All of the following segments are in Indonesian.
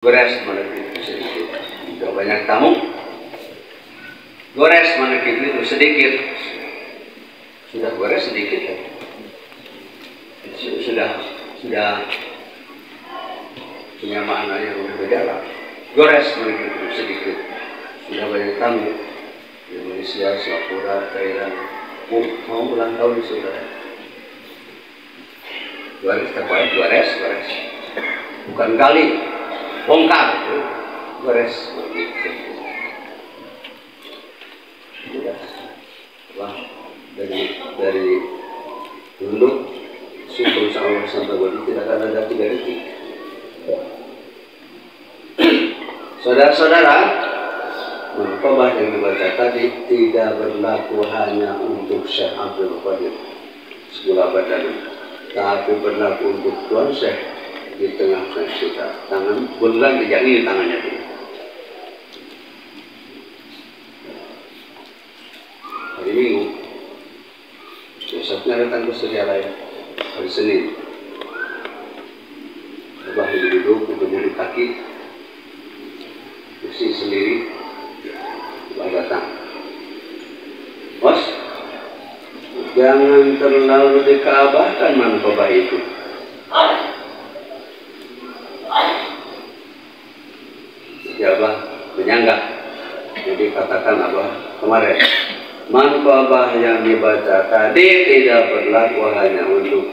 Gores mana itu sedikit, sudah banyak tamu. Gores mana itu sedikit, sudah gores sedikit, sudah punya makna yang berbeda lah. Gores mana itu sedikit, sudah banyak tamu. Indonesia, Singapura, Thailand, mau ulang tahun saudara. Gores terbaik, gores, bukan kali. Bongkar, gores, wah dari dulu suku sama sampai wadi tidak akan ada 3 detik. Saudara-saudara, khotbah yang dibaca tadi tidak berlaku hanya untuk Syekh Abdul Qadir Segala Badan, tapi berlaku untuk Tuan Syekh di tengah kita. Tangan bulan tidak ini tangannya ini. Hari Minggu, besoknya datang ke Surya Raya. Hari Senin, coba duduk, di kaki, bersih sendiri, coba datang. Bos, jangan terlalu dikaabahkan manfaat itu. Abah menyanggah. Jadi katakan Abah kemarin, manfaat yang dibaca tadi tidak berlaku hanya untuk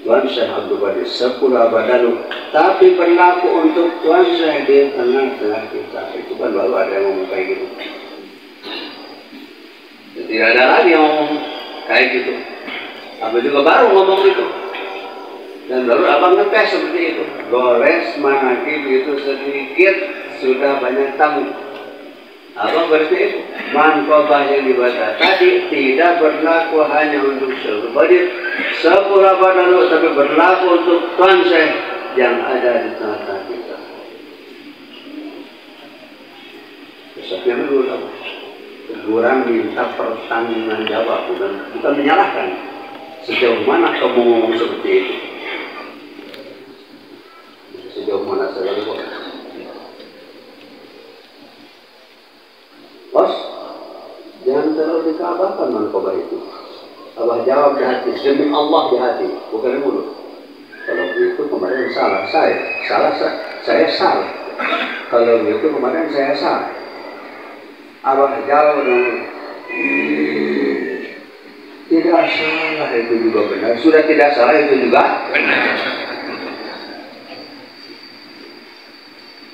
Tuan Syekh Abdul Qadir Sepuluh Abadalu, tapi berlaku untuk Tuan Syekh di tengah-tengah kita. Itu kan baru ada yang ngomong kayak gitu. Jadi tidak ada lagi yang ngomong kayak gitu. Abah juga baru ngomong gitu. Dan baru abang ngetes seperti itu. Gores manakib itu sedikit, sudah banyak tamu. Abang berarti itu manfaat yang dibaca tadi tidak berlaku hanya untuk Syekh Qadir Sepuluh Abadalu, tapi berlaku untuk Tuan Syekh yang ada di tengah-tengah kita. Besoknya dulu teguran minta pertanggungan jawab, bukan menyalahkan. Sejauh mana kamu ngomong seperti itu? Sejauh mana saya lakukan? Bos, jangan terlalu dikabarkan manfaat itu. Abah jawab di hati, demi Allah di hati, bukan di mulut. Kalau begitu kemarin salah saya salah. Kalau begitu kemarin saya salah. Abah jawab dengan tidak salah, itu juga benar. Sudah tidak salah, itu juga benar.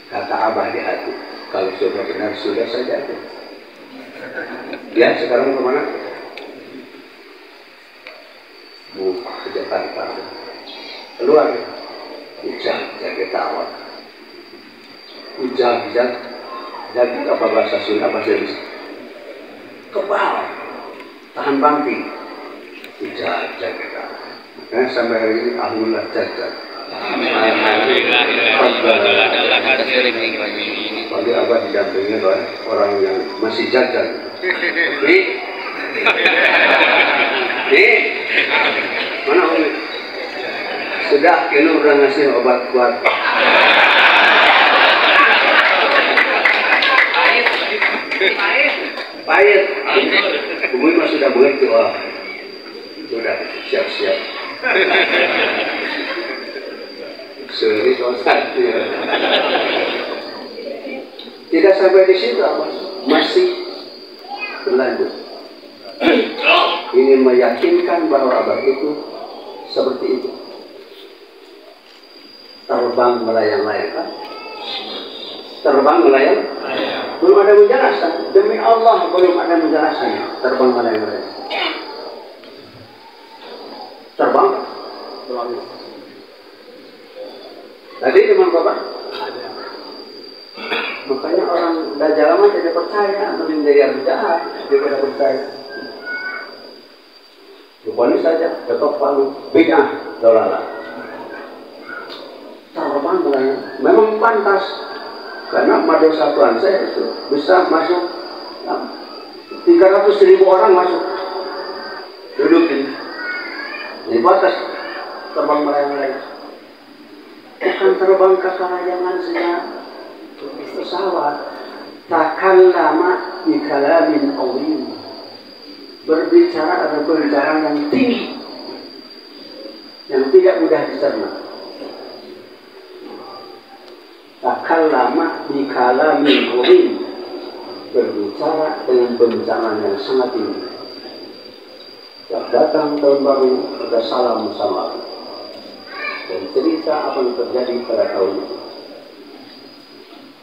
Kata Abah di hati, kalau sudah benar, sudah saja. Ya, sekarang kemana? Ke Jakarta. Keluar. Ujang, jaga awak. Ujang, jaga apa bahasa Sunda, bahasa Indonesia. Kebal. Tahan banting. Ujang, jaga awak. Makanya sampai hari ini, alhamdulillah jaga. Pagi Abah didampingi oleh orang yang masih jajan. Mana Umi? Sudah, kini udah ngasih obat kuat. Pahit. Umi mah sudah mengerti. Wah, sudah siap-siap. Seri kontak. Tidak sampai di situ, masih berlanjut. Ini meyakinkan bahwa Abah itu seperti itu. Terbang melayang-layang, kan? Terbang melayang. Belum ada menjelaskan. Demi Allah belum ada menjelaskannya. Terbang melayang-layang. Terbang. Tadi memang Bapak ada. Makanya orang Dajjal mah tidak percaya, mending dari Abu Jahal daripada percaya. Diponis saja, ketok palu, bid'ah, dolalah. Terbang melayang, memang pantas, karena madrasah Tuan saya itu bisa masuk 300.000 orang masuk, dudukin. Ini batas terbang melayang-layang. Bukan terbang ke Karajangan saja. pesawat. Takallama bi kalamin azim. Berbicara ada pembicaraan yang tinggi, yang tidak mudah dicerna. Takallama bi kalamin azim. Berbicara dengan pembicaraan yang sangat tinggi. Datang tahun baru, ada salam sama dan cerita apa yang terjadi pada tahun itu,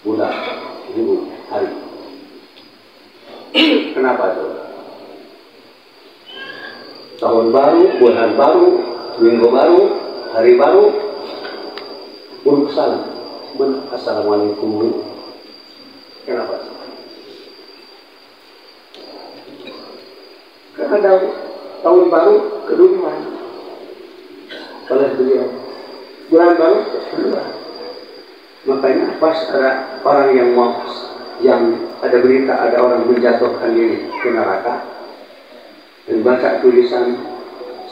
bulan, minggu, hari. Kenapa itu? Tahun baru, bulan baru, minggu baru, hari baru, pun salam. Assalamualaikum. Kenapa? Karena tahun baru kedua, oleh beliau bulan baru kedua. Makanya pas ada orang yang ada berita ada orang menjatuhkan diri ke neraka dan baca tulisan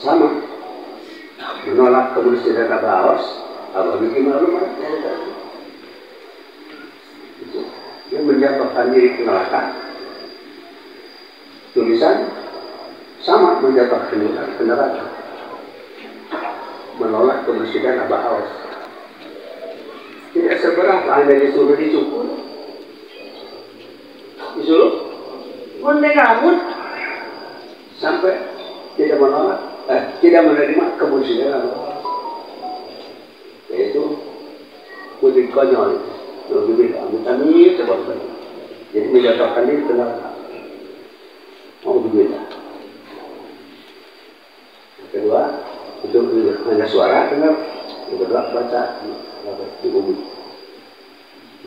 sama menolak kemusyrikan Abbas, apa bikin malu dia menjatuhkan diri ke neraka, tulisan sama menjatuhkan diri ke neraka, menolak kemusyrikan Abbas. Tidak seberapa Anda disuruh dicukur, disuruh mendek rambut sampai tidak menolak, tidak menerima kemusyrikan Abbas. Yaitu putih konyol, lebih amit-amit sebab jadi menjatuhkan diri ke neraka. Mau begitu. Kedua, itu hanya suara dengar. Yang kedua baca di bumi.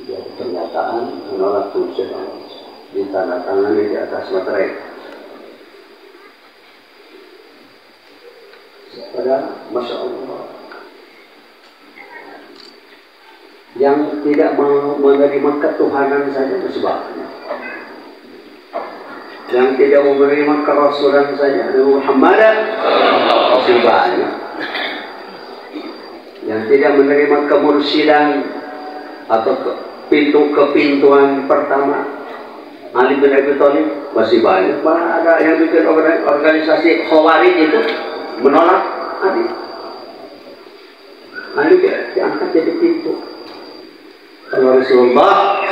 Jadi pernyataan menolak kemusyrikan ditandatangani di atas materai. Pada Masya Allah, yang tidak menerima ketuhanan saja masih banyak. Yang tidak menerima kerasulan saja Nabi Muhammad masih banyak. Yang tidak menerima kemursyidan atau pintu kepintuan pertama Ali bin Abi Thalib masih banyak. Malah ada yang bikin organisasi Khawarij itu menolak Ali. Ali diangkat jadi pintu. Kalau Rasulullah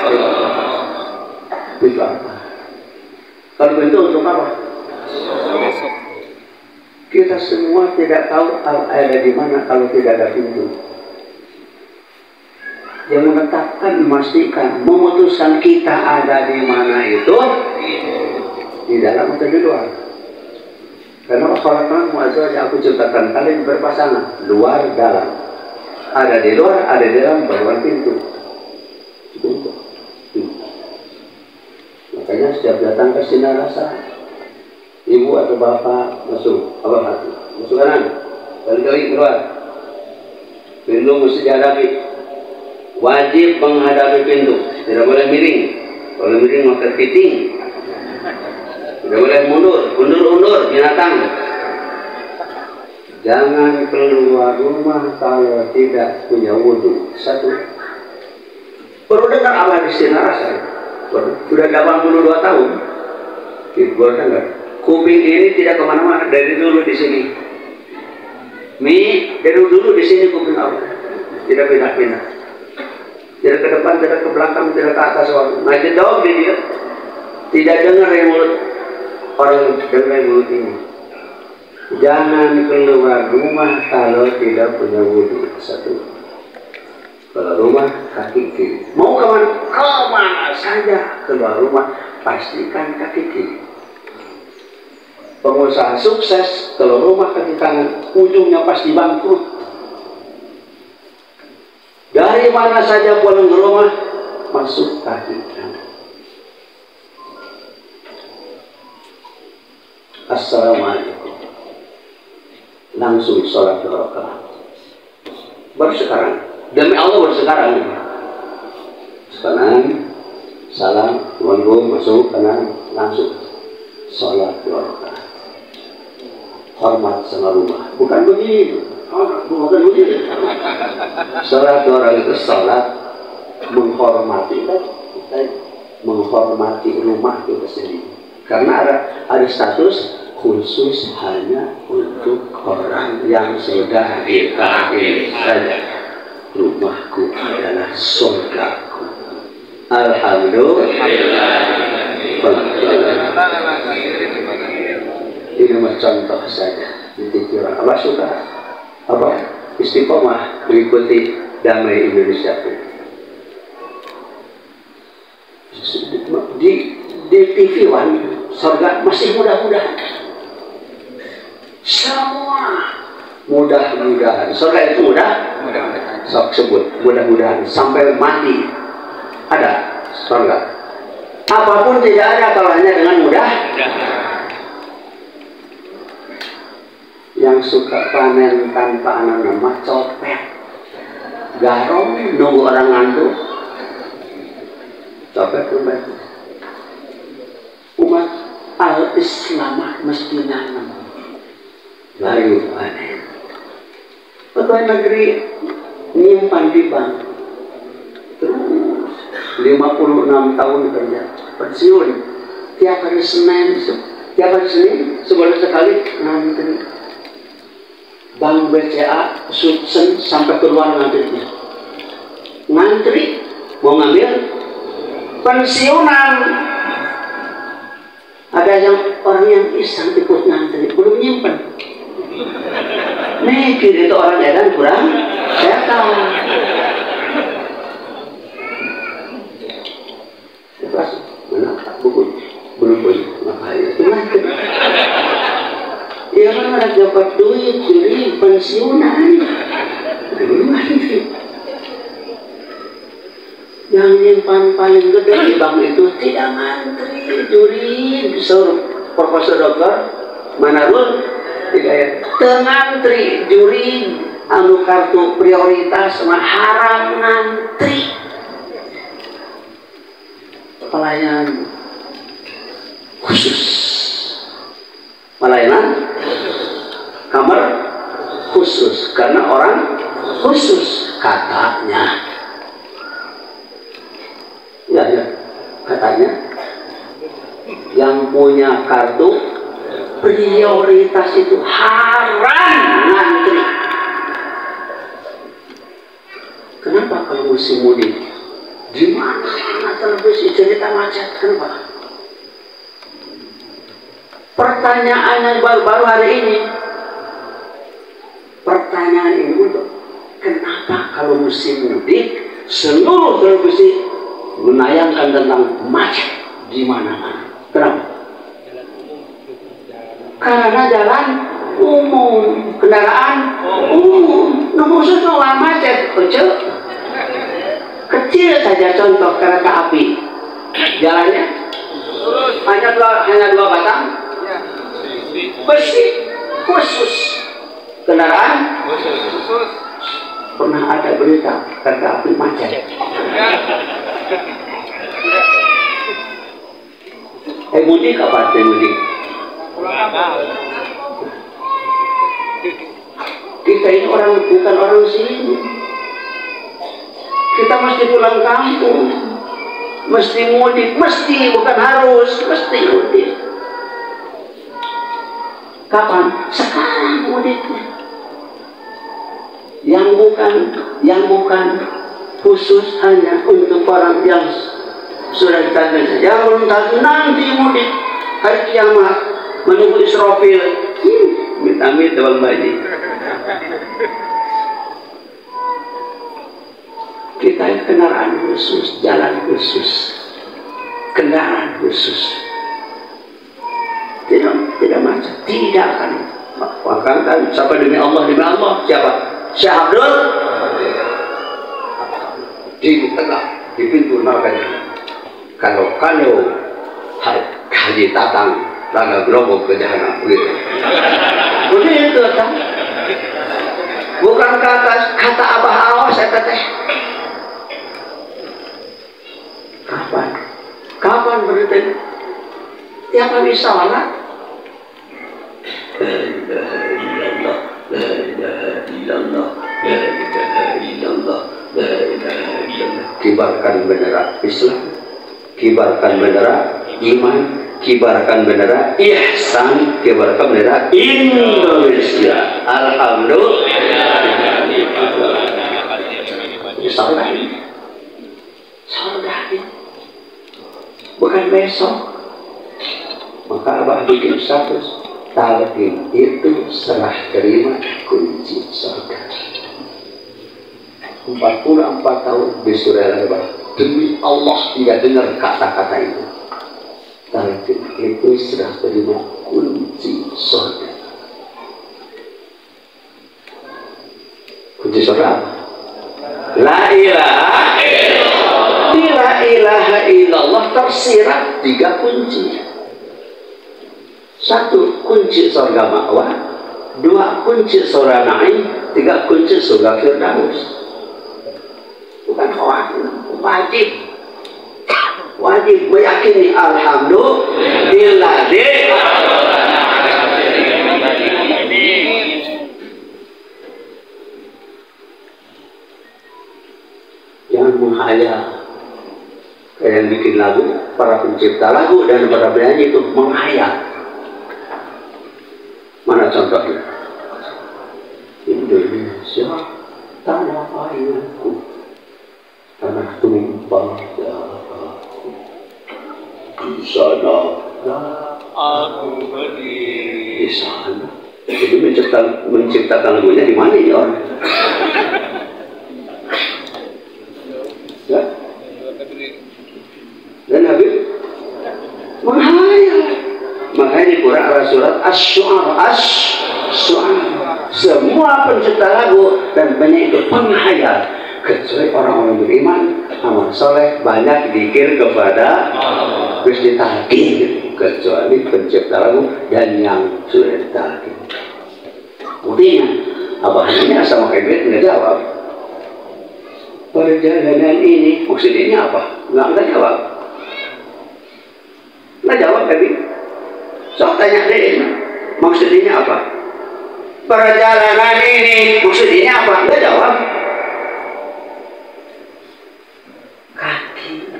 itu apa? Kalau pintu untuk apa? Kita semua tidak tahu ada di mana kalau tidak ada pintu. Yang menetapkan, memastikan, memutuskan kita ada di mana itu di dalam atau di luar. Karena Allah Mu'azzawajalla, aku ciptakan kalian berpasangan luar dalam. Ada di luar, ada di dalam, baru pintu. Pintu. Makanya setiap datang ke sini rasa ibu atau bapak masuk apa hati? Masuk kanan, kali-kali keluar. Pintu mesti dihadapi. Wajib menghadapi pintu, tidak boleh miring. Kalau miring maka kepiting. Tidak boleh undur binatang. Jangan keluar rumah kalau tidak punya wudhu. Satu. Perlu dengar Allah di sini saya. Sudah 82 tahun. Baru dengar. Kuping ini tidak kemana-mana dari dulu di sini. Dari dulu di sini kuping Allah. Tidak pindah-pindah. Tidak ke depan, tidak ke belakang, tidak ke atas. Nah, jauh di dia. Tidak dengar yang mulut orang dengar mulut ini. Jangan keluar rumah kalau tidak punya wudhu. Satu. Kalau rumah kaki kiri. Mau kemana? Kemana saja keluar rumah pastikan kaki kiri. Pengusaha sukses kalau rumah kaki kanan ujungnya pasti bangkrut. Dari mana saja pulang ke rumah masuk kaki kanan. Assalamualaikum. Langsung sholat 2 rakaat. Baru sekarang. Demi Allah baru sekarang. Kanan, salam, assalamualaikum, masuk kanan, langsung sholat 2 rakaat. Hormat sama rumah. Bukan begitu. Bukan begitu. Sholat 2 rakaat itu sholat menghormati kan? menghormati rumah kita sendiri. Karena ada status khusus hanya untuk orang yang sudah dikafir saja. Rumahku adalah surgaku. Alhamdulillah. Ini contoh saja. Dikira apa suka apa istiqomah mengikuti damai Indonesia. Di TV One surga masih mudah-mudahan. Semua mudah-mudahan. Surga itu mudah. Sok sebut mudah-mudahan sampai mati ada surga. Apapun tidak ada kalau hanya dengan mudah. Yang suka panen tanpa anak-anak copet, garong nunggu orang ngantuk, copet umat al-Islam mesti nanam layu panen. Pegawai negeri nyimpan di bank terus 56 tahun kerja pensiun tiap hari Senin sebulan sekali ngantri bank BCA Sutsen sampai keluar ngantrinya ngantri mau ngambil pensiunan. Ada yang orang yang iseng ikut ngantri belum nyimpen mikir itu orang edan kurang setan. Ikhlas mana buku belum punya makanya ngantri. Ya kan ada dapat duit jadi pensiunan belum ngantri. Yang nyimpan paling gede di bank itu tidak ngantri, juri disuruh Profesor Dokter Manarul tidak ngantri, juri anu kartu prioritas sama haram ngantri. Pelayanan khusus, pelayanan kamar khusus karena orang khusus katanya. Ya, katanya yang punya kartu prioritas itu haram ngantri. Kenapa kalau musim mudik? Di mana televisi cerita macet? Kenapa? Pertanyaannya baru-baru hari ini. Pertanyaan ini untuk kenapa kalau musim mudik seluruh televisi menayangkan tentang macet di mana-mana. Kenapa? Karena jalan umum, kendaraan umum, khusus lawan macet, kecil saja contoh kereta api, jalannya hanya dua batang besi khusus, kendaraan khusus. Pernah ada berita kereta api macet. Mudik apa mudik? Kita ini bukan orang sini. Kita mesti pulang kampung, mesti mudik, bukan harus, mesti mudik. Kapan? Sekarang mudiknya. Yang bukan khusus hanya untuk orang yang sudah ditakdir saja. Yang belum takdir nanti mudik hari kiamat menunggu Israfil. Amit-amit Bang Baji. Kita kendaraan khusus, jalan khusus, kendaraan khusus. Tidak macam, tidak akan. Kan siapa demi Allah, siapa? Syekh Abdul di tengah di pintu neraka. Kalau haji tatang laga gerobok ke jahanam begitu. Begitu kan? Bukan kata Abah Awas saya teh. Kapan berita? Tiap hari salat. La ilaha illallah, la ilaha illallah, la ilaha illallah, la ilaha illallah. Kibarkan bendera Islam. kibarkan bendera iman, kibarkan bendera ihsan, kibarkan bendera Indonesia. Alhamdulillah. Saudara ini, bukan besok. Maka Abah bikin status talqin itu serah terima kunci surga. 44 tahun di Surabaya, Abah. Demi Allah tidak dengar kata-kata itu. Talqin itu serah terima kunci surga. Kunci surga apa? La ilaha illallah. La ilaha illallah tersirat 3 kunci. 1 kunci surga ma'wa, 2 kunci surga na'im, 3 kunci surga firdaus. Bukan khawatir, wajib meyakini alhamdulillah. Jangan menghayal. Kayak yang bikin lagu, para pencipta lagu dan para penyanyi itu menghayal. Mana contohnya? Indonesia, tanah airku, tanah tumpah darahku, di sana aku berdiri. Di sana. Jadi menciptakan lagunya di mana ini orang? Ya? Dan Habib menghayal. Makanya di Quran ada surat Asy-Syu'ara. Semua pencipta lagu dan penyanyi itu penghayal, kecuali orang-orang beriman, amal soleh, banyak dikir kepada terus ditalqin, kecuali pencipta lagu dan yang sudah ditalqin. Buktinya, abahnya sama kayak nggak jawab. Perjalanan ini maksudnya apa? Nggak jawab. Nggak jawab tadi. Sok tanya deh, maksudnya apa? Perjalanan ini maksudnya apa? Nggak jawab. Kaki.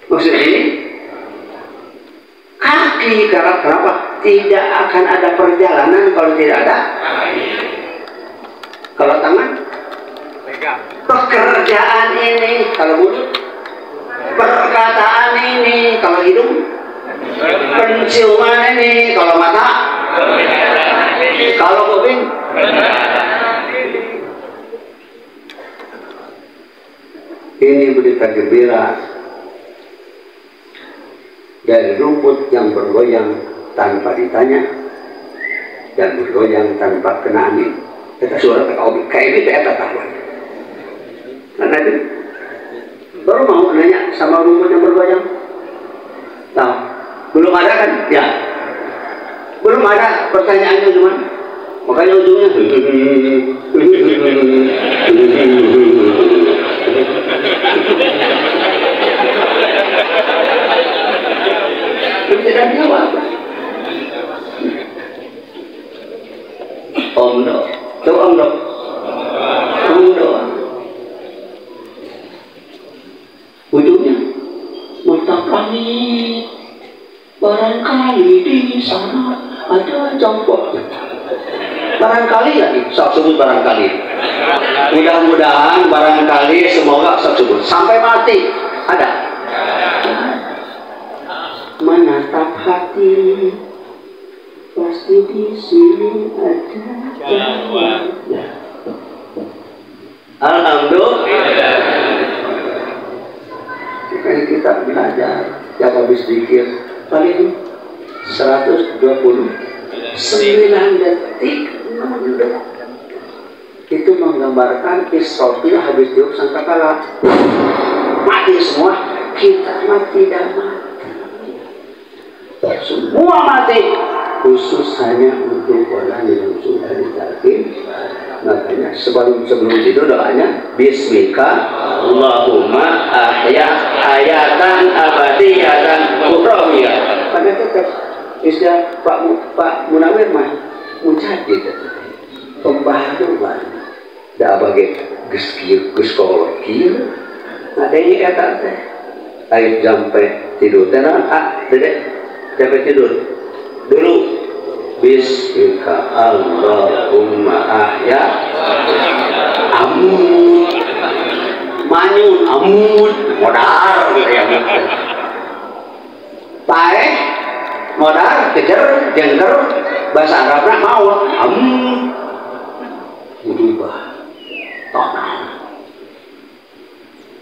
Maksudnya ini? Kaki. Kenapa? Tidak akan ada perjalanan kalau tidak ada. Kalau tangan? Pekerjaan ini kalau mulut. Perkataan ini kalau hidung. Penciuman ini kalau mata, kalau kuping. Ini berita gembira dari rumput yang bergoyang tanpa ditanya dan bergoyang tanpa kena angin. Kita suara kayak gitu ya tahuan. Karena itu baru mau nanya sama rumput yang bergoyang. Tahu? Belum ada kan? Ya. Belum ada pertanyaannya cuma. Makanya ujungnya tidak jawab. Om dok. Coba om dok. Om dok. Ujungnya Multaqani. Barangkali di sana ada jongkoknya. Barangkali lagi, sok sebut barangkali. Mudah-mudahan barangkali semoga sok sebut sampai mati ada. Menatap hati pasti di sini ada. Ya. Alhamdulillah. Makanya kita belajar, jangan habis dikir. Paling 129 detik itu menggambarkan Israfil habis tiup sangkakala mati semua. Kita mati dan mati, semua mati, khusus hanya untuk orang yang sudah ditalqin. Makanya sebelum tidur doanya Bismika Allahumma ahya hayatan abadiyatan ukhrawiyah. Pada tetap istilah Pak Munawir mah mujadid pembaharuan dah bagi geus kieu geus kolot kieu ada ini kata teh ayo sampai tidur. Tenang, dedek, sampai tidur. Dulu, Bismika Allahumma ahya, amun, manyun, amun, modal, pae, modal, kejar, jengker, bahasa Arabnya mau, berubah, tonal.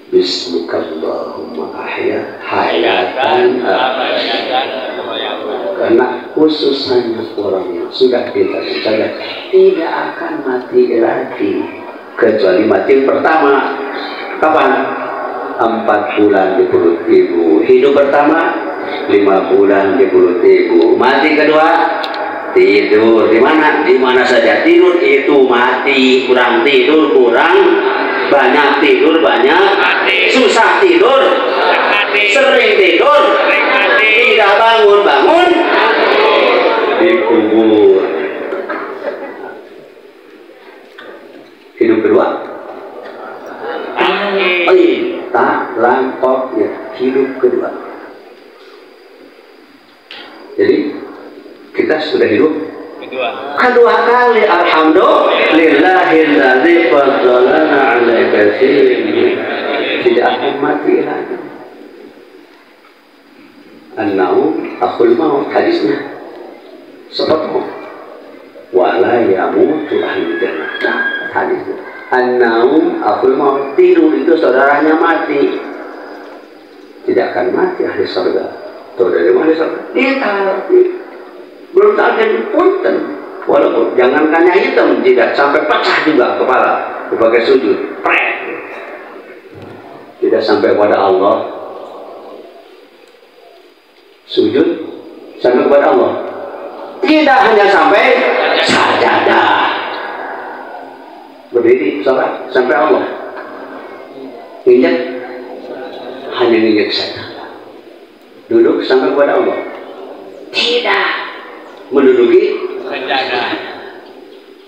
Bismillahirrahmanirrahim ahya hayatan karena khususnya orang yang sudah kita percaya tidak akan mati lagi kecuali mati pertama kapan? 4 bulan di perut ibu. Hidup pertama 5 bulan di perut ibu. Mati kedua tidur. Di mana? Di mana saja tidur itu mati. Kurang tidur kurang, banyak tidur banyak mati. Susah tidur mati. Sering tidur mati. Tidak bangun dikubur. Hidup kedua tak lampaunya hidup kedua. Jadi kita sudah hidup kedua kali. Alhamdulillahilladzi faddalana ala katsirin. Tidak akan mati lagi. An-naum akhul maut, hadisnya seperti wala yamutu ahli jannah. Hadisnya an-naum akhul maut, tidur itu saudaranya mati. Tidak akan mati ahli surga. Tahu dari mana surga? Belum terjadi punten. Walaupun jangankannya hitam, tidak sampai pecah juga kepala sebagai sujud. Tidak sampai pada Allah. Sujud sampai kepada Allah. Tidak hanya sampai sajadah. Berdiri sholat sampai Allah. Injak hanya injak saja. Duduk sampai kepada Allah. Tidak menduduki sajadah.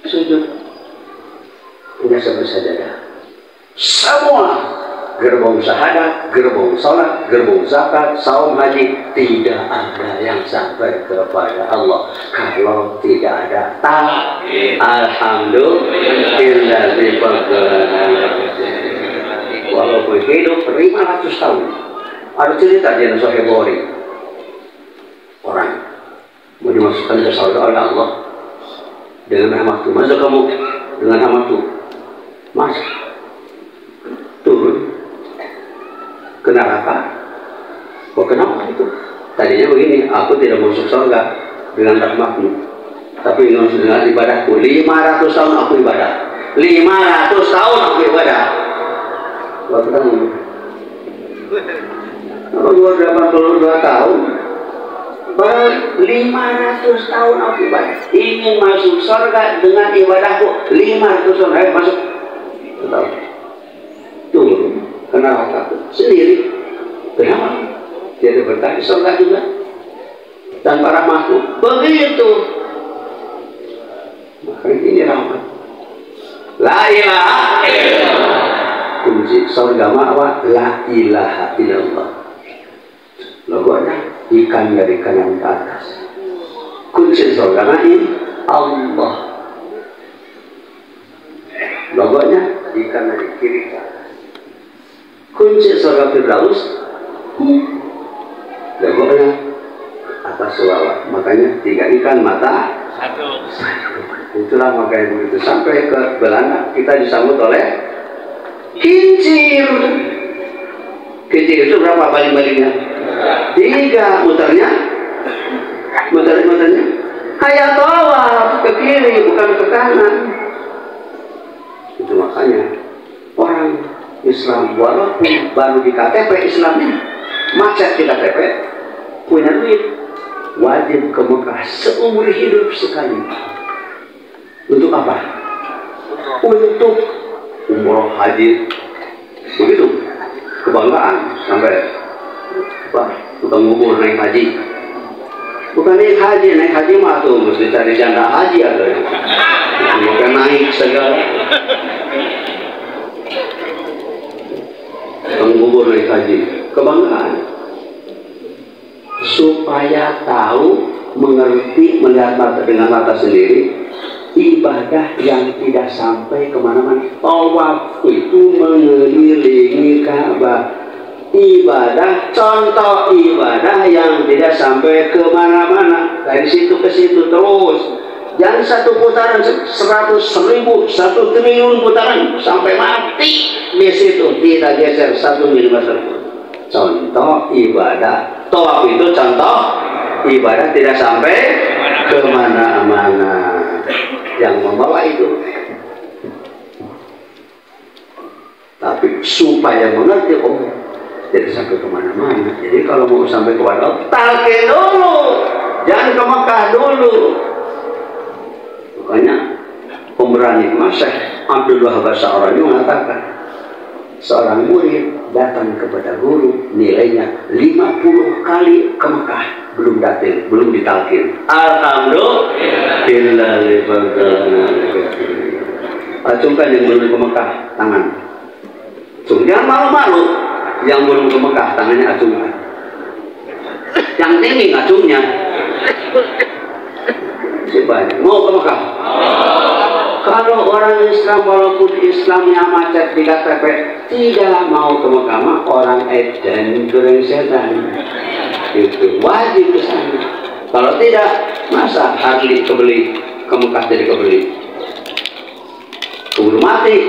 Sujud tidak sampai sajadah. Semua gerbong syahadat, gerbong sholat, gerbong zakat, saum, haji, tidak ada yang sampai kepada Allah kalau tidak ada takbir. Alhamdulillah. Walaupun hidup 500 tahun. Ada cerita di Sahih Bukhari, orang mau dimasukkan ke surga oleh Allah dengan rahmat. Masuk kamu dengan rahmat, masuk turun ke neraka. Kok kenapa itu? Tadinya begini, aku tidak masuk surga dengan rahmatmu, tapi dengan ibadahku. 500 tahun aku ibadah. 500 tahun aku ibadah. Waktu kamu kalau 82 tahun, baru 500 tahun aku ibadah. Ingin masuk surga dengan ibadahku 500 tahun. Masuk turun ke neraka sendiri. Kenapa? Jadi bertanya surga juga tanpa rahmatmu. Begitu. Maka ini rahmat. La ilaha illallah. Kunci surga ma'wa la ilaha illallah. Logonya ikan dari kanan ke atas. Kunci surga ma'in Allah. Logonya ikan dari kiri ke atas. Kunci surga Firdaus logonya atas bawah. Makanya 3 ikan mata satu. Itulah makanya begitu sampai ke Belanda kita disambut oleh kincir. Kincir itu berapa baling-balingnya? 3 muternya. Muternya kayak tawaf ke kiri bukan ke kanan. Itu makanya orang Islam walaupun baru di KTP Islamnya macet di KTP, punya duit, wajib ke Mekah seumur hidup sekali. Untuk apa? Untuk umroh haji. Begitu kebanggaan sampai tukang ngubur naik haji. Bukan naik haji mah tuh mesti cari janda haji atau ya. Bukan naik segala. Tukang ngubur naik haji ke kebanggaan. Supaya tahu, mengerti, melihat mata dengan mata sendiri, ibadah yang tidak sampai kemana-mana. Tawaf itu mengelilingi Ka'bah. Ibadah, contoh ibadah yang tidak sampai kemana-mana, dari situ ke situ terus. Jangan satu putaran 100.000, 1 triliun putaran sampai mati di situ, tidak geser 1 milimeter. Contoh ibadah, tawaf itu contoh ibadah tidak sampai kemana-mana. Yang membawa itu, tapi supaya mengerti, oh jadi sampai kemana-mana. Jadi kalau mau sampai ke Wadal, talqin dulu, jangan ke Mekah dulu. Makanya pemberani Syekh Abdul Wahab As-Sa'rani mengatakan, seorang murid datang kepada guru, nilainya 50 kali ke Mekah, belum datang, belum ditalqin. Alhamdulillah. Acungkan yang belum ke Mekah, tangan. Jangan malu-malu. Yang belum ke Mekah, tangannya acungkan. Yang tinggi acungnya. Banyak. Mau ke Mekah? Kalau orang Islam, walaupun Islamnya macet di KTP, tidak mau ke Mekah, orang edan, goreng setan. Itu wajib ke sana. Kalau tidak, masa Harley kebeli, ke Mekah jadi kebeli. Keburu mati,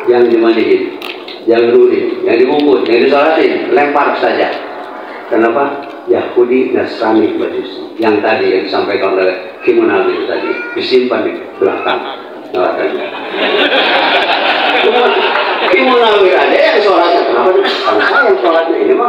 yang dimandiin, yang dilurin, yang dibungkus, yang disolatin, lempar saja. Kenapa? Yahudi, Nasrani, Majusi. Yang tadi yang disampaikan oleh Kimunal itu tadi, disimpan di belakang. Kimunal aja yang sholatnya. Kenapa? Karena saya yang sholatnya. Ini mah